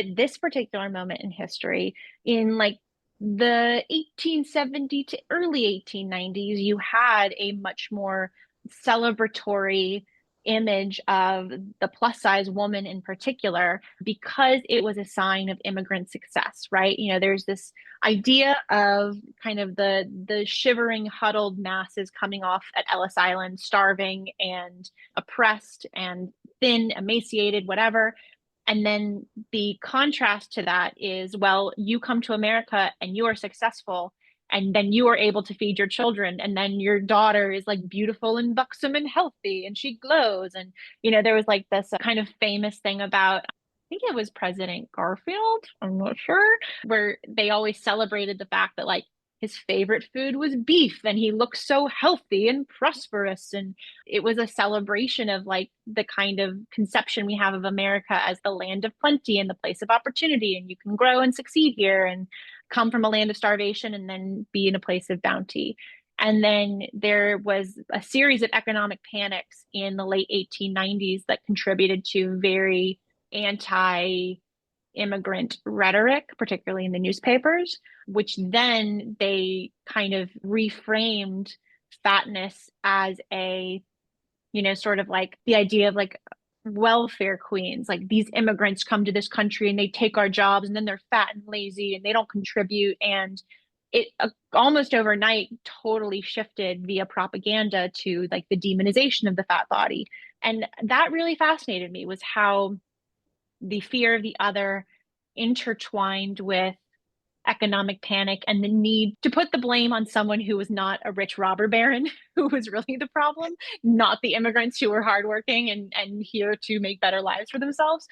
At this particular moment in history, in like the 1870 to early 1890s, you had a much more celebratory image of the plus size woman in particular because it was a sign of immigrant success, right? There's this idea of kind of the shivering huddled masses coming off at Ellis Island starving and oppressed and thin, emaciated, whatever. And then the contrast to that is, well, you come to America and you are successful, and then you are able to feed your children, and then your daughter is like beautiful and buxom and healthy, and she glows. And there was like this kind of famous thing about, I think it was President Garfield, I'm not sure, where they always celebrated the fact that like his favorite food was beef and he looked so healthy and prosperous. And it was a celebration of like the kind of conception we have of America as the land of plenty and the place of opportunity, and you can grow and succeed here and come from a land of starvation and then be in a place of bounty. And then there was a series of economic panics in the late 1890s that contributed to very anti immigrant rhetoric, particularly in the newspapers, which then they kind of reframed fatness as a, sort of like the idea of like welfare queens. Like these immigrants come to this country and they take our jobs and then they're fat and lazy and they don't contribute. And it almost overnight totally shifted via propaganda to like the demonization of the fat body. And that really fascinated me, was how the fear of the other intertwined with economic panic and the need to put the blame on someone who was not a rich robber baron who was really the problem, not the immigrants who were hardworking and here to make better lives for themselves.